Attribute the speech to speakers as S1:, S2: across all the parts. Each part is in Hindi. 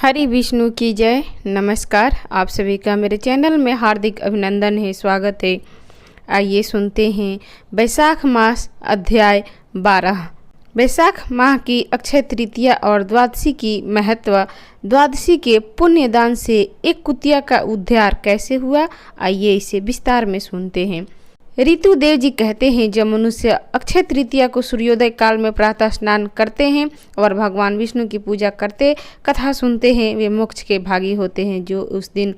S1: हरि विष्णु की जय। नमस्कार, आप सभी का मेरे चैनल में हार्दिक अभिनंदन है, स्वागत है। आइए सुनते हैं वैशाख मास अध्याय 12। वैशाख माह की अक्षय तृतीया और द्वादशी की महत्व। द्वादशी के पुण्यदान से एक कुतिया का उद्धार कैसे हुआ, आइए इसे विस्तार में सुनते हैं। ऋतु देव जी कहते हैं, जब मनुष्य अक्षय तृतीया को सूर्योदय काल में प्रातः स्नान करते हैं और भगवान विष्णु की पूजा करते कथा सुनते हैं, वे मोक्ष के भागी होते हैं। जो उस दिन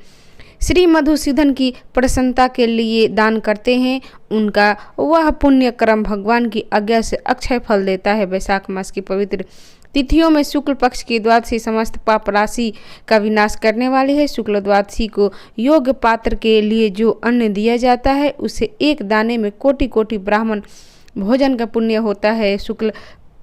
S1: श्री मधुसूदन की प्रसन्नता के लिए दान करते हैं, उनका वह पुण्य कर्म भगवान की आज्ञा से अक्षय फल देता है। वैशाख मास की पवित्र तिथियों में शुक्ल पक्ष की द्वादशी समस्त पाप राशि का विनाश करने वाली है। शुक्ल द्वादशी को योग्य पात्र के लिए जो अन्न दिया जाता है, उसे एक दाने में कोटि कोटि ब्राह्मण भोजन का पुण्य होता है। शुक्ल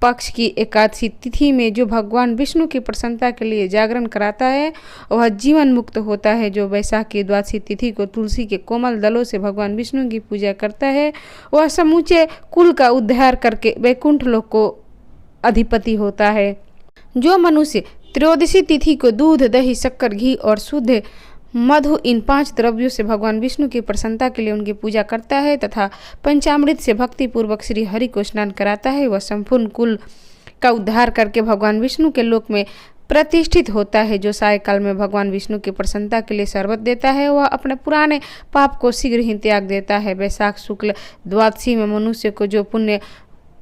S1: पक्ष की एकादशी तिथि में जो भगवान विष्णु की प्रसन्नता के लिए जागरण कराता है, वह जीवन मुक्त होता है। जो वैशाख की द्वादशी तिथि को तुलसी के कोमल दलों से भगवान विष्णु की पूजा करता है, वह समूचे कुल का उद्धार करके वैकुंठ लोक को अधिपति होता है। जो मनुष्य त्रयोदशी तिथि को दूध, दही, शक्कर, घी और शुद्ध मधु, इन 5 द्रव्यों से भगवान विष्णु की प्रसन्नता के लिए उनकी पूजा करता है तथा पंचामृत से भक्ति पूर्वक श्री हरि को स्नान कराता है, वह संपूर्ण कुल का उद्धार करके भगवान विष्णु के लोक में प्रतिष्ठित होता है। जो सायकाल में भगवान विष्णु की प्रसन्नता के लिए शरबत देता है, वह अपने पुराने पाप को शीघ्र ही त्याग देता है। वैशाख शुक्ल द्वादशी में मनुष्य को जो पुण्य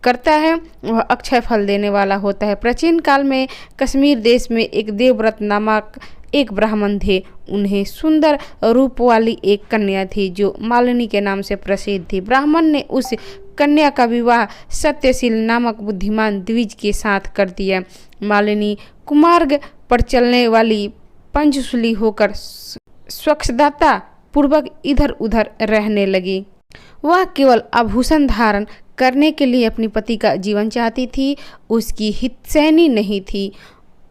S1: करता है, वह अक्षय फल देने वाला होता है। प्राचीन काल में कश्मीर देश में एक देवव्रत नामक एक ब्राह्मण थे। उन्हें सुंदर रूप वाली एक कन्या थी, जो मालिनी के नाम से प्रसिद्ध थी। ब्राह्मण ने उस कन्या का विवाह सत्यशील नामक बुद्धिमान द्विज के साथ कर दिया। मालिनी कुमार्ग पर चलने वाली पंचशूली होकर स्वच्छता पूर्वक इधर उधर रहने लगी। वह केवल आभूषण धारण करने के लिए अपने पति का जीवन चाहती थी, उसकी हितैषी नहीं थी।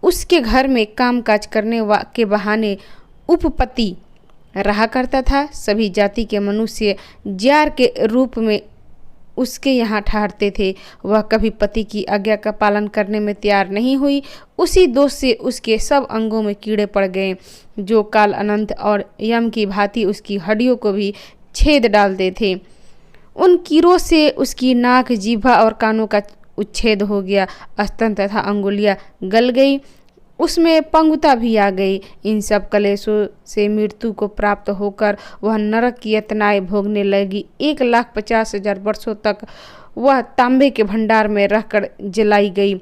S1: उसके घर में कामकाज करने के बहाने उपपति रहा करता था। सभी जाति के मनुष्य जार के रूप में उसके यहाँ ठहरते थे। वह कभी पति की आज्ञा का पालन करने में तैयार नहीं हुई। उसी दोष से उसके सब अंगों में कीड़े पड़ गए, जो काल अनंत और यम की भांति उसकी हड्डियों को भी छेद डालते थे। उन कीड़ों से उसकी नाक, जीभा और कानों का उच्छेद हो गया। स्तन तथा अंगुलियां गल गई, उसमें पंगुता भी आ गई। इन सब कलेशों से मृत्यु को प्राप्त होकर वह नरक की यातनाएं भोगने लगी। 1,50,000 वर्षों तक वह तांबे के भंडार में रहकर जलाई गई।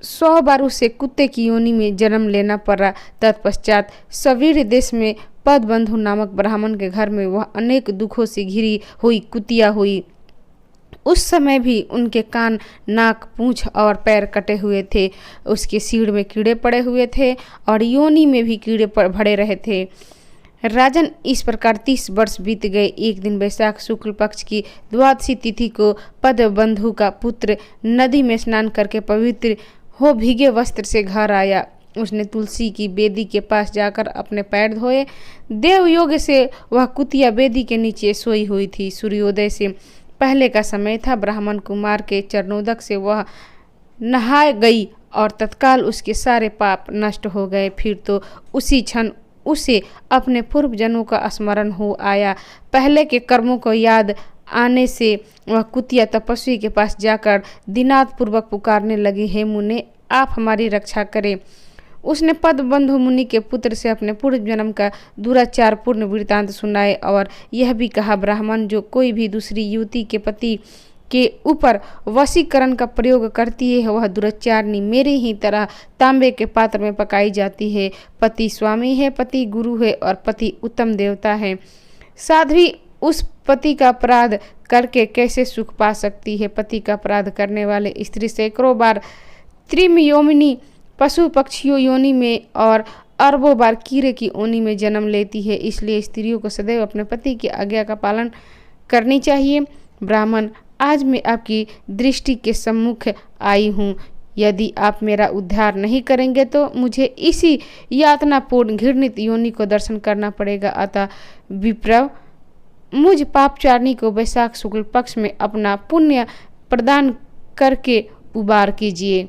S1: 100 बार उसे कुत्ते की योनि में जन्म लेना पड़ा। तत्पश्चात सवीर देश में पदबंधु नामक ब्राह्मण के घर में वह अनेक दुखों से घिरी हुई कुतिया हुई। उस समय भी उनके कान, नाक, पूंछ और पैर कटे हुए थे। उसके सीड़ में कीड़े पड़े हुए थे और योनि में भी कीड़े भरे रहे थे। राजन, इस प्रकार 30 वर्ष बीत गए। एक दिन वैशाख शुक्ल पक्ष की द्वादशी तिथि को पदबंधु का पुत्र नदी में स्नान करके पवित्र हो भीगे वस्त्र से घर आया। उसने तुलसी की बेदी के पास जाकर अपने पैर धोए। देवयोग से वह कुतिया बेदी के नीचे सोई हुई थी। सूर्योदय से पहले का समय था। ब्राह्मण कुमार के चरणोदक से वह नहा गई और तत्काल उसके सारे पाप नष्ट हो गए। फिर तो उसी क्षण उसे अपने पूर्व जन्मों का स्मरण हो आया। पहले के कर्मों को याद आने से वह कुतिया तपस्वी के पास जाकर दिनात पूर्वक पुकारने लगी, हे मुने, आप हमारी रक्षा करें। उसने पदबंधु मुनि के पुत्र से अपने पूर्व जन्म का दुराचार पूर्ण वृत्तांत सुनाए और यह भी कहा, ब्राह्मण जो कोई भी दूसरी युवती के पति के ऊपर वशीकरण का प्रयोग करती है, वह दुराचारनी मेरी ही तरह तांबे के पात्र में पकाई जाती है। पति स्वामी है, पति गुरु है और पति उत्तम देवता है। साध्वी उस पति का अपराध करके कैसे सुख पा सकती है। पति का अपराध करने वाले स्त्री सैकड़ों बार त्रिमयोमिनी पशु पक्षियों योनि में और अरबों बार कीड़े की योनि में जन्म लेती है। इसलिए स्त्रियों को सदैव अपने पति की आज्ञा का पालन करनी चाहिए। ब्राह्मण, आज मैं आपकी दृष्टि के सम्मुख आई हूँ। यदि आप मेरा उद्धार नहीं करेंगे तो मुझे इसी यातनापूर्ण घृणित योनि को दर्शन करना पड़ेगा। अतः विप्रव, मुझ पापचारिणी को वैशाख शुक्ल पक्ष में अपना पुण्य प्रदान करके उबार कीजिए।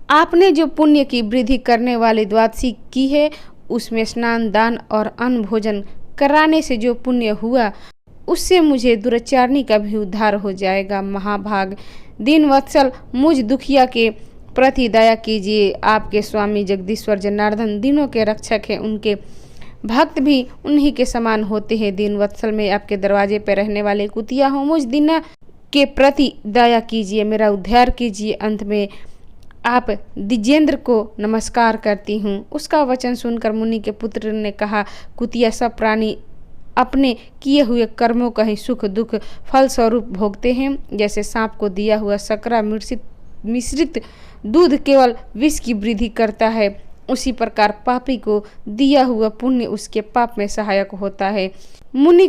S1: आपने जो पुण्य की वृद्धि करने वाली द्वादशी की है, उसमें स्नान, दान और अन्न भोजन कराने से जो पुण्य हुआ, उससे मुझे दुराचारणी का भी उद्धार हो जाएगा। महाभाग दीन वत्सल, मुझ दुखिया के प्रति दया कीजिए। आपके स्वामी जगदीश्वर जनार्दन दिनों के रक्षक हैं, उनके भक्त भी उन्हीं के समान होते हैं। दीन वत्सल, में आपके दरवाजे पर रहने वाले कुतिया हूँ, मुझ दीना के प्रति दया कीजिए, मेरा उद्धार कीजिए। अंत में आप द्विजेंद्र को नमस्कार करती हूँ। उसका वचन सुनकर मुनि के पुत्र ने कहा, कुतिया, सब प्राणी अपने किए हुए कर्मों का ही सुख दुख फल स्वरूप भोगते हैं। जैसे सांप को दिया हुआ सकरा मिश्रित दूध केवल विष की वृद्धि करता है, उसी प्रकार पापी को दिया हुआ पुण्य उसके पाप में सहायक होता है। मुनि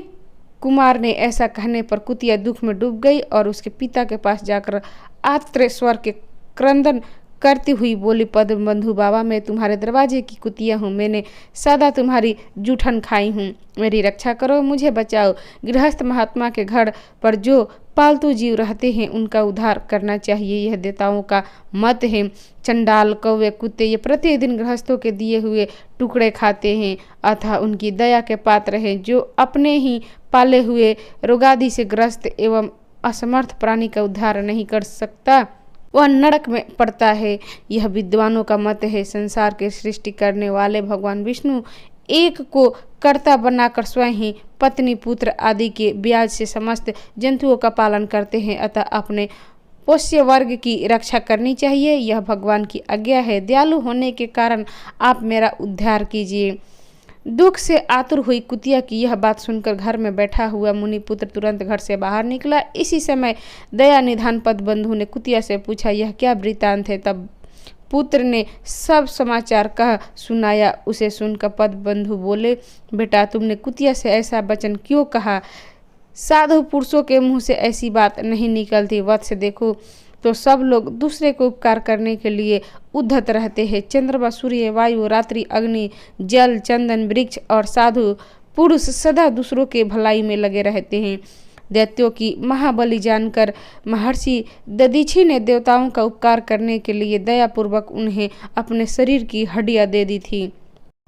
S1: कुमार ने ऐसा कहने पर कुतिया दुख में डूब गई और उसके पिता के पास जाकर आर्द्र स्वर के क्रंदन करती हुई बोली, पद्म बंधु बाबा, मैं तुम्हारे दरवाजे की कुतिया हूँ, मैंने सदा तुम्हारी जूठन खाई हूँ, मेरी रक्षा करो, मुझे बचाओ। गृहस्थ महात्मा के घर पर जो पालतू जीव रहते हैं उनका उद्धार करना चाहिए, यह देवताओं का मत है। चंडाल, कौवे, कुत्ते ये प्रत्येक दिन गृहस्थों के दिए हुए टुकड़े खाते हैं, अतः उनकी दया के पात्र हैं। जो अपने ही पाले हुए रोगादि से ग्रस्त एवं असमर्थ प्राणी का उद्धार नहीं कर सकता, वह नरक में पड़ता है। यह विद्वानों का मत है। संसार के सृष्टि करने वाले भगवान विष्णु एक को कर्ता बनाकर स्वयं ही पत्नी, पुत्र आदि के ब्याज से समस्त जंतुओं का पालन करते हैं, अतः अपने पोष्य वर्ग की रक्षा करनी चाहिए, यह भगवान की आज्ञा है। दयालु होने के कारण आप मेरा उद्धार कीजिए। दुख से आतुर हुई कुतिया की यह बात सुनकर घर में बैठा हुआ मुनि पुत्र तुरंत घर से बाहर निकला। इसी समय दया निधान पद बंधु ने कुतिया से पूछा, यह क्या वृतांत है? तब पुत्र ने सब समाचार कह सुनाया। उसे सुनकर पद बंधु बोले, बेटा, तुमने कुतिया से ऐसा वचन क्यों कहा? साधु पुरुषों के मुंह से ऐसी बात नहीं निकलती। वत्स, देखो तो सब लोग दूसरे को उपकार करने के लिए उद्धत रहते हैं। चंद्रमा, सूर्य, वायु, रात्रि, अग्नि, जल, चंदन, वृक्ष और साधु पुरुष सदा दूसरों के भलाई में लगे रहते हैं। दैत्यों की महाबली जानकर महर्षि दधीचि ने देवताओं का उपकार करने के लिए दयापूर्वक उन्हें अपने शरीर की हड्डियां दे दी थी।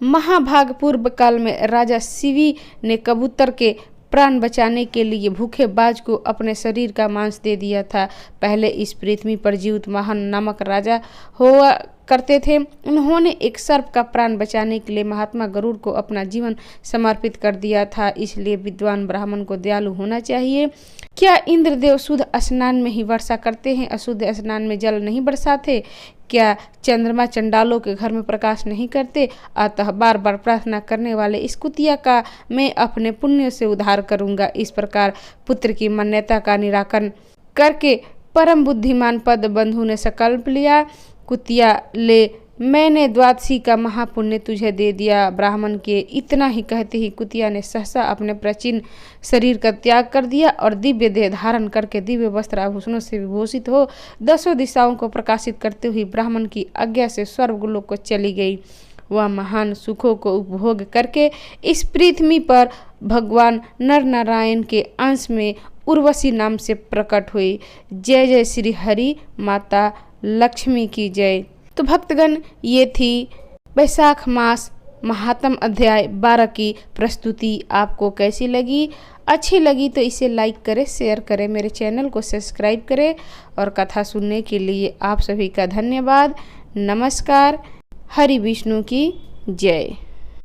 S1: महाभाग पूर्व काल में राजा शिवी ने कबूतर के प्राण बचाने के लिए भूखे बाज को अपने शरीर का मांस दे दिया था। पहले इस पृथ्वी पर जीवित महान नामक राजा हुआ करते थे। उन्होंने एक सर्प का प्राण बचाने के लिए महात्मा गरुड़ को अपना जीवन समर्पित कर दिया था। इसलिए विद्वान ब्राह्मण को दयालु होना चाहिए। क्या इंद्रदेव शुद्ध स्नान में ही वर्षा करते हैं, अशुद्ध स्नान में जल नहीं बरसाते? क्या चंद्रमा चंडालों के घर में प्रकाश नहीं करते? अतः बार बार प्रार्थना करने वाले इस कुतिया का मैं अपने पुण्य से उद्धार करूंगा। इस प्रकार पुत्र की मान्यता का निराकरण करके परम बुद्धिमान पद बंधु ने संकल्प लिया, कुतिया ले, मैंने द्वादशी का महापुण्य तुझे दे दिया। ब्राह्मण के इतना ही कहते ही कुतिया ने सहसा अपने प्राचीन शरीर का त्याग कर दिया और दिव्य देह धारण करके दिव्य वस्त्र आभूषणों से विभूषित हो 10 दिशाओं को प्रकाशित करते हुए ब्राह्मण की आज्ञा से स्वर्गलोक को चली गई। वह महान सुखों को उपभोग करके इस पृथ्वी पर भगवान नर नारायण के अंश में उर्वशी नाम से प्रकट हुई। जय जय श्री हरि, माता लक्ष्मी की जय। तो भक्तगण, ये थी वैशाख मास महात्म अध्याय 12 की प्रस्तुति। आपको कैसी लगी? अच्छी लगी तो इसे लाइक करें, शेयर करें, मेरे चैनल को सब्सक्राइब करें और कथा सुनने के लिए आप सभी का धन्यवाद। नमस्कार। हरि विष्णु की जय।